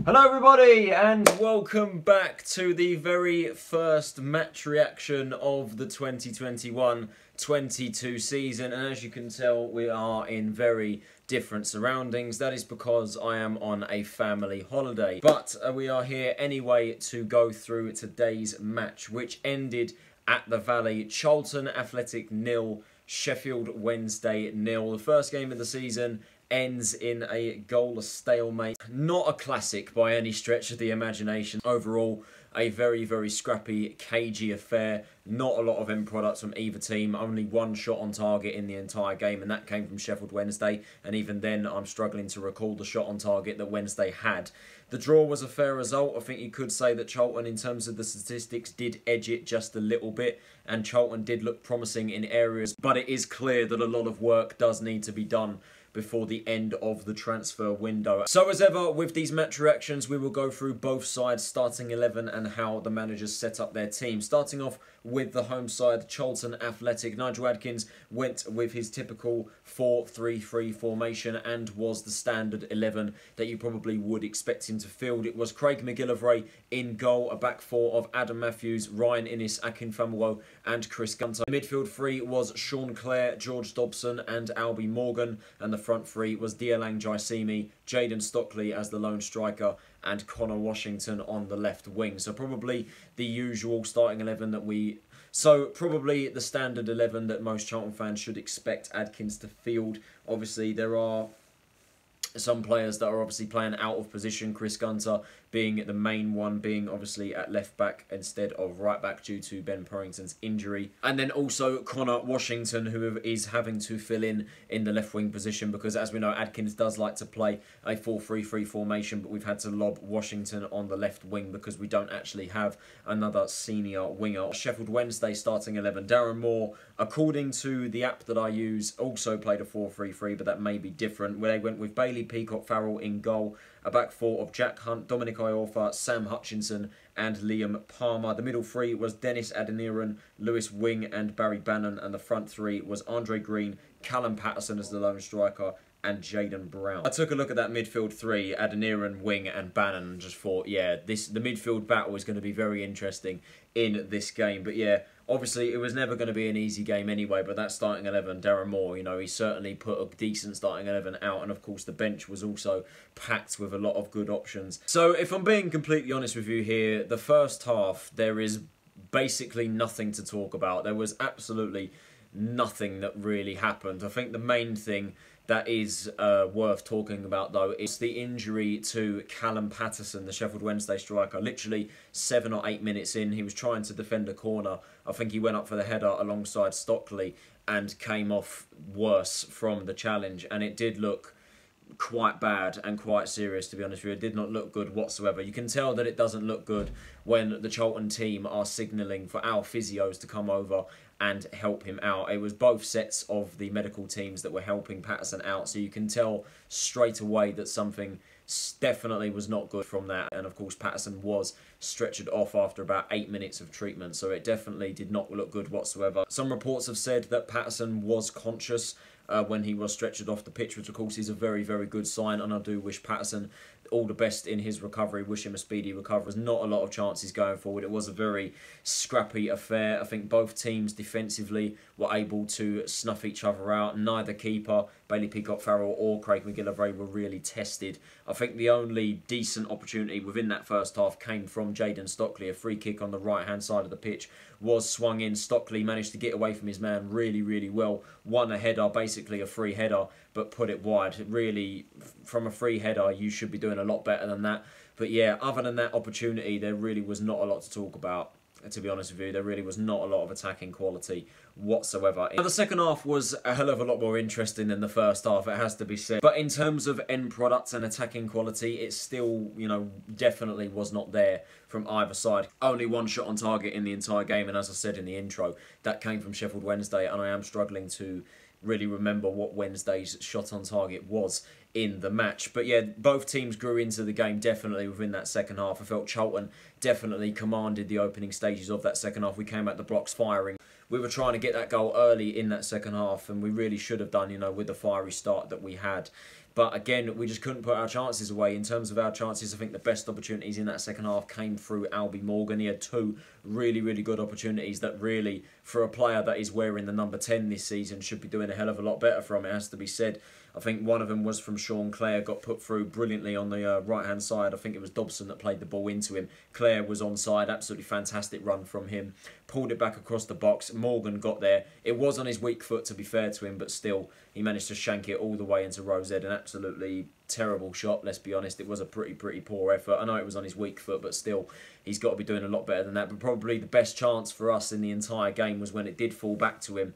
Hello everybody and welcome back to the very first match reaction of the 2021-22 season, and as you can tell we are in very different surroundings. That is because I am on a family holiday, but we are here anyway to go through today's match, which ended at the Valley. Charlton Athletic 0, Sheffield Wednesday 0. The first game of the season ends in a goalless stalemate. Not a classic by any stretch of the imagination. Overall, a very, very scrappy, cagey affair. Not a lot of end products from either team. Only one shot on target in the entire game, and that came from Sheffield Wednesday. And even then, I'm struggling to recall the shot on target that Wednesday had. The draw was a fair result. I think you could say that Charlton, in terms of the statistics, did edge it just a little bit. And Charlton did look promising in areas. But it is clear that a lot of work does need to be done before the end of the transfer window. So as ever, with these match reactions, we will go through both sides' starting 11 and how the managers set up their team. Starting off with the home side, Charlton Athletic. Nigel Adkins went with his typical 4-3-3 formation and was the standard 11 that you probably would expect him to field. It was Craig MacGillivray in goal, a back four of Adam Matthews, Ryan Inniss, Akin Famewo and Chris Gunter. Midfield three was Sean Clare, George Dobson and Albie Morgan, and the front three was Diallang Jaiyesimi, Jayden Stockley as the lone striker, and Conor Washington on the left wing. So probably the usual starting 11 that probably the standard 11 that most Charlton fans should expect Adkins to field. Obviously, there are some players that are obviously playing out of position. Chris Gunter being the main one, being obviously at left back instead of right back due to Ben Purrington's injury. And then also Conor Washington, who is having to fill in the left wing position, because as we know, Adkins does like to play a 4-3-3 formation, but we've had to lob Washington on the left wing because we don't actually have another senior winger. Sheffield Wednesday starting 11. Darren Moore, according to the app that I use, also played a 4-3-3, but that may be different, where they went with Bailey Peacock-Farrell in goal, a back four of Jack Hunt, Dominic Iorfa, Sam Hutchinson and Liam Palmer. The middle three was Dennis Adeniran, Lewis Wing and Barry Bannon, and the front three was Andre Green, Callum Patterson as the lone striker and Jayden Brown. I took a look at that midfield three, Adeniran, Wing and Bannon, and just thought, yeah, the midfield battle is going to be very interesting in this game. But yeah, obviously it was never going to be an easy game anyway, but that starting 11, Darren Moore, you know, he certainly put a decent starting 11 out, and of course the bench was also packed with a lot of good options. So if I'm being completely honest with you here, the first half, there is basically nothing to talk about. There was absolutely nothing that really happened. I think the main thing that is worth talking about, though, is the injury to Callum Patterson, the Sheffield Wednesday striker. Literally 7 or 8 minutes in, he was trying to defend a corner. I think he went up for the header alongside Stockley and came off worse from the challenge. And it did look quite bad and quite serious, to be honest with you. It did not look good whatsoever. You can tell that it doesn't look good when the Charlton team are signalling for our physios to come over and help him out. It was both sets of the medical teams that were helping Patterson out, so you can tell straight away that something definitely was not good from that. And of course Patterson was stretchered off after about 8 minutes of treatment, so it definitely did not look good whatsoever. Some reports have said that Patterson was conscious when he was stretchered off the pitch, which of course is a very, very good sign, and I do wish Patterson all the best in his recovery, wish him a speedy recovery. There's not a lot of chances going forward. It was a very scrappy affair. I think both teams defensively were able to snuff each other out. Neither keeper, Bailey Peacock-Farrell or Craig MacGillivray, were really tested. I think the only decent opportunity within that first half came from Jayden Stockley. A free kick on the right-hand side of the pitch was swung in. Stockley managed to get away from his man really, really well. Won a header, basically a free header, but put it wide. Really, from a free header, you should be doing a lot better than that. But yeah, other than that opportunity, there really was not a lot to talk about. To be honest with you, there really was not a lot of attacking quality whatsoever. Now, the second half was a hell of a lot more interesting than the first half, it has to be said. But in terms of end products and attacking quality, it still, you know, definitely was not there from either side. Only one shot on target in the entire game, and as I said in the intro, that came from Sheffield Wednesday, and I am struggling to really remember what Wednesday's shot on target was in the match. But yeah, both teams grew into the game definitely within that second half. I felt Charlton definitely commanded the opening stages of that second half. We came at the blocks firing. We were trying to get that goal early in that second half, and we really should have done, you know, with the fiery start that we had. But again, we just couldn't put our chances away. In terms of our chances, I think the best opportunities in that second half came through Albie Morgan. He had two really, really good opportunities that really, for a player that is wearing the number 10 this season, should be doing a hell of a lot better from, it has to be said. I think one of them was from Clare, got put through brilliantly on the right-hand side. I think it was Dobson that played the ball into him. Clare was onside, absolutely fantastic run from him. Pulled it back across the box. Morgan got there. It was on his weak foot, to be fair to him, but still, he managed to shank it all the way into row Z. An absolutely terrible shot, let's be honest. It was a pretty poor effort. I know it was on his weak foot, but still, he's got to be doing a lot better than that. But probably the best chance for us in the entire game was when it did fall back to him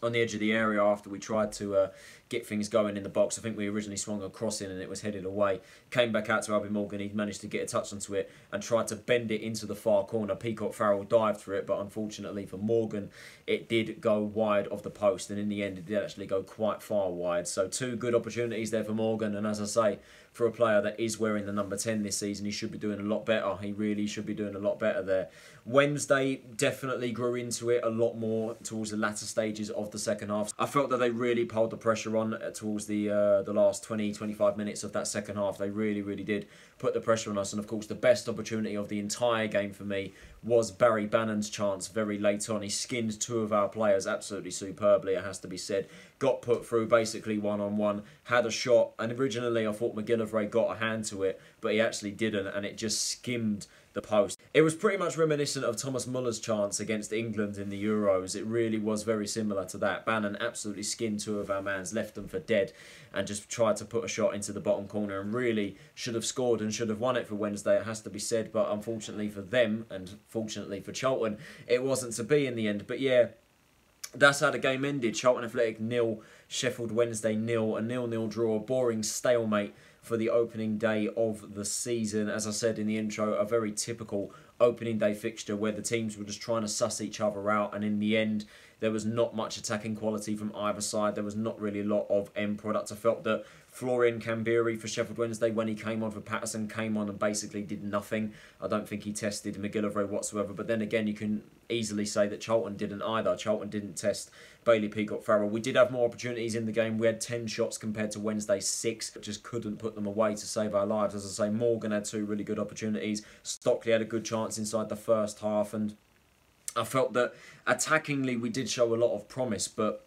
on the edge of the area after we tried to get things going in the box. I think we originally swung a cross in and it was headed away. Came back out to Albie Morgan. He managed to get a touch onto it and tried to bend it into the far corner. Peacock Farrell dived for it, but unfortunately for Morgan, it did go wide of the post, and in the end it did actually go quite far wide. So two good opportunities there for Morgan, and as I say, for a player that is wearing the number 10 this season, he should be doing a lot better. He really should be doing a lot better there. Wednesday definitely grew into it a lot more towards the latter stages of the second half. I felt that they really pulled the pressure on towards the last 20-25 minutes of that second half. They really did put the pressure on us, and of course the best opportunity of the entire game for me was Barry Bannon's chance very late on. He skinned two of our players absolutely superbly, it has to be said. Got put through basically one-on-one, had a shot, and originally I thought MacGillivray got a hand to it, but he actually didn't, and it just skimmed the post. It was pretty much reminiscent of Thomas Muller's chance against England in the Euros. It really was very similar to that. Bannon absolutely skinned two of our mans, left them for dead, and just tried to put a shot into the bottom corner, and really should have scored and should have won it for Wednesday, it has to be said. But unfortunately for them, and fortunately for Charlton, it wasn't to be in the end. But yeah, that's how the game ended. Charlton Athletic 0, Sheffield Wednesday 0, a 0-0 draw, a boring stalemate for the opening day of the season. As I said in the intro, a very typical opening day fixture where the teams were just trying to suss each other out, and in the end there was not much attacking quality from either side. There was not really a lot of end product. I felt that Florian Kambiri for Sheffield Wednesday, when he came on for Patterson, came on and basically did nothing. I don't think he tested MacGillivray whatsoever. But then again, you can easily say that Charlton didn't either. Charlton didn't test Bailey Peacock Farrell. We did have more opportunities in the game. We had 10 shots compared to Wednesday's 6. Just couldn't put them away to save our lives. As I say, Morgan had 2 really good opportunities. Stockley had a good chance inside the first half. And I felt that attackingly we did show a lot of promise, but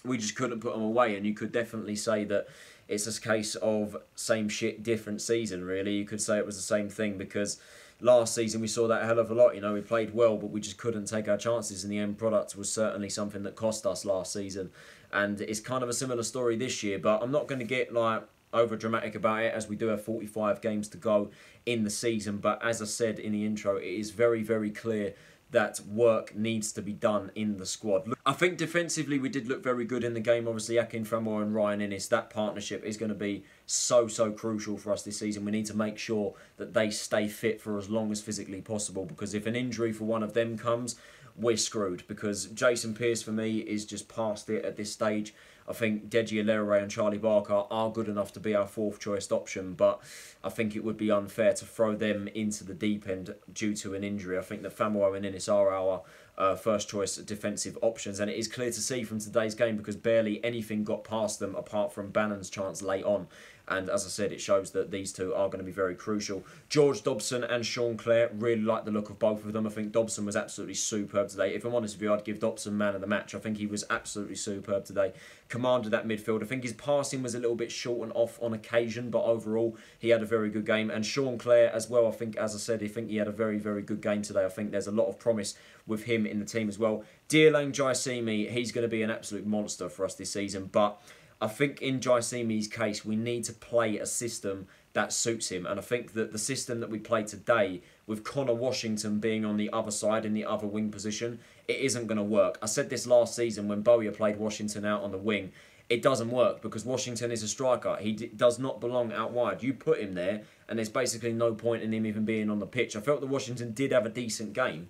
we just couldn't put them away. And you could definitely say that it's a case of same shit, different season, really. You could say it was the same thing, because last season we saw that a hell of a lot. You know, we played well, but we just couldn't take our chances, and the end product was certainly something that cost us last season. And it's kind of a similar story this year, but I'm not going to get like over dramatic about it, as we do have 45 games to go in the season. But as I said in the intro, it is very clear that work needs to be done in the squad. I think defensively we did look very good in the game. Obviously, Akin Famewo and Ryan Inniss, that partnership is going to be so crucial for us this season. We need to make sure that they stay fit for as long as physically possible, because if an injury for one of them comes, we're screwed, because Jason Pearce for me is just past it at this stage. I think Diallang and Charlie Barker are good enough to be our 4th choice option, but I think it would be unfair to throw them into the deep end due to an injury. I think that Famewo and Inniss are our 1st choice defensive options, and it is clear to see from today's game, because barely anything got past them apart from Bannon's chance late on. And as I said, it shows that these two are going to be very crucial. George Dobson and Clare, really like the look of both of them. I think Dobson was absolutely superb today. If I'm honest with you, I'd give Dobson man of the match. I think he was absolutely superb today. Commanded that midfield. I think his passing was a little bit short and off on occasion, but overall he had a very good game. And Clare as well, I think, as I said, I think he had a very good game today. I think there's a lot of promise with him in the team as well. Diallang Jaiyesimi, he's going to be an absolute monster for us this season, but I think in Jaiyesimi's case, we need to play a system that suits him. And I think that the system that we played today, with Conor Washington being on the other side in the other wing position, it isn't going to work. I said this last season when Bowyer played Washington out on the wing. It doesn't work, because Washington is a striker. He does not belong out wide. You put him there, and there's basically no point in him even being on the pitch. I felt that Washington did have a decent game,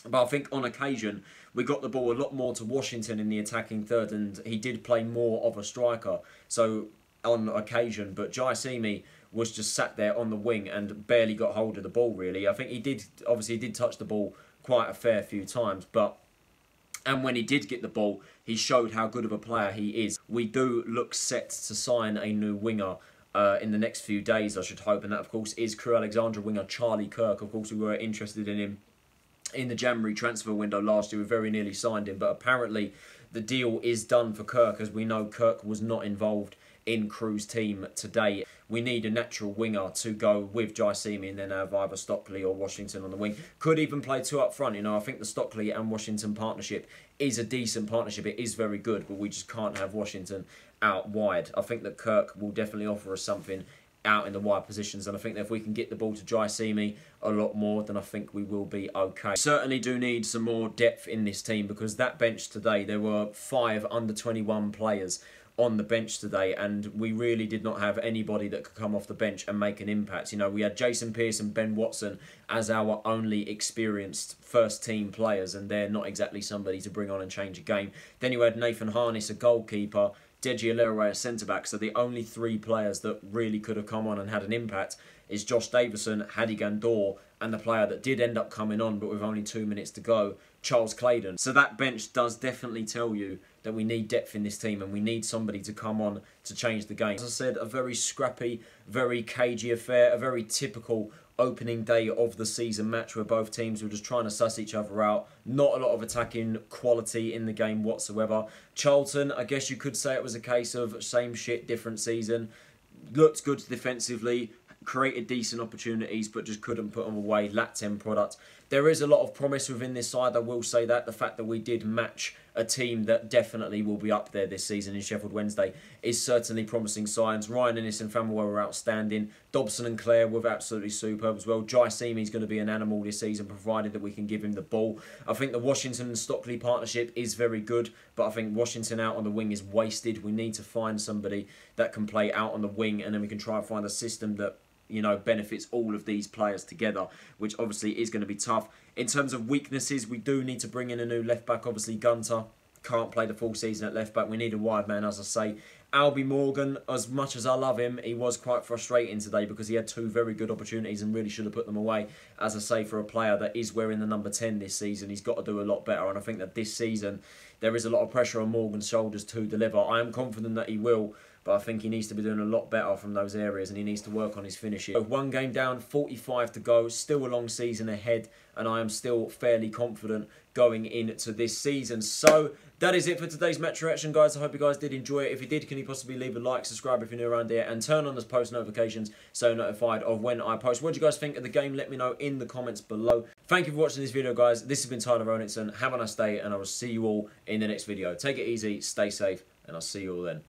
but I think on occasion we got the ball a lot more to Washington in the attacking third, and he did play more of a striker. So on occasion, but Jaiyesimi was just sat there on the wing and barely got hold of the ball, really. I think he did, obviously he did touch the ball quite a fair few times, but And when he did get the ball, he showed how good of a player he is. We do look set to sign a new winger in the next few days, I should hope. And that, of course, is Crewe Alexandra winger Charlie Kirk. Of course, we were interested in him in the January transfer window last year. We very nearly signed him. But apparently, the deal is done for Kirk. As we know, Kirk was not involved in Crewe's team today. We need a natural winger to go with Jaiyesimi and then have either Stockley or Washington on the wing. Could even play two up front. You know, I think the Stockley and Washington partnership is a decent partnership. It is very good, but we just can't have Washington out wide. I think that Kirk will definitely offer us something out in the wide positions, and I think that if we can get the ball to Jaiyesimi a lot more, then I think we will be okay. Certainly do need some more depth in this team, because that bench today, there were 5 under-21 players on the bench today, and we really did not have anybody that could come off the bench and make an impact. You know, we had Jason Pearce and Ben Watson as our only experienced first team players, and they're not exactly somebody to bring on and change a game. Then you had Nathan Harness, a goalkeeper, Diallang, a centre-back. So the only 3 players that really could have come on and had an impact is Josh Davison, Hadi Gandor, and the player that did end up coming on, but with only 2 minutes to go, Charles Clayden. So that bench does definitely tell you that we need depth in this team, and we need somebody to come on to change the game. As I said, a very scrappy, very cagey affair, a very typical opening day of the season match where both teams were just trying to suss each other out. Not a lot of attacking quality in the game whatsoever. Charlton, I guess you could say it was a case of same shit, different season. Looked good defensively, created decent opportunities, but just couldn't put them away. Lacked end product. There is a lot of promise within this side, I will say that. The fact that we did match a team that definitely will be up there this season in Sheffield Wednesday is certainly promising signs. Ryan, Inniss and Famewo were outstanding. Dobson and Clare were absolutely superb as well. Jaiyesimi is going to be an animal this season, provided that we can give him the ball. I think the Washington and Stockley partnership is very good, but I think Washington out on the wing is wasted. We need to find somebody that can play out on the wing, and then we can try and find a system that, you know, benefits all of these players together, which obviously is going to be tough. In terms of weaknesses, we do need to bring in a new left-back. Obviously, Gunter can't play the full season at left-back. We need a wide man, as I say. Albie Morgan, as much as I love him, he was quite frustrating today because he had 2 very good opportunities and really should have put them away. As I say, for a player that is wearing the number 10 this season, he's got to do a lot better. And I think that this season, there is a lot of pressure on Morgan's shoulders to deliver. I am confident that he will, but I think he needs to be doing a lot better from those areas, and he needs to work on his finishing. So 1 game down, 45 to go, still a long season ahead, and I am still fairly confident going into this season. So that is it for today's match reaction, guys. I hope you guys did enjoy it. If you did, can you possibly leave a like, subscribe if you're new around here, and turn on those post notifications so you're notified of when I post. What do you guys think of the game? Let me know in the comments below. Thank you for watching this video, guys. This has been Tyler Roninson. Have a nice day, and I will see you all in the next video. Take it easy, stay safe, and I'll see you all then.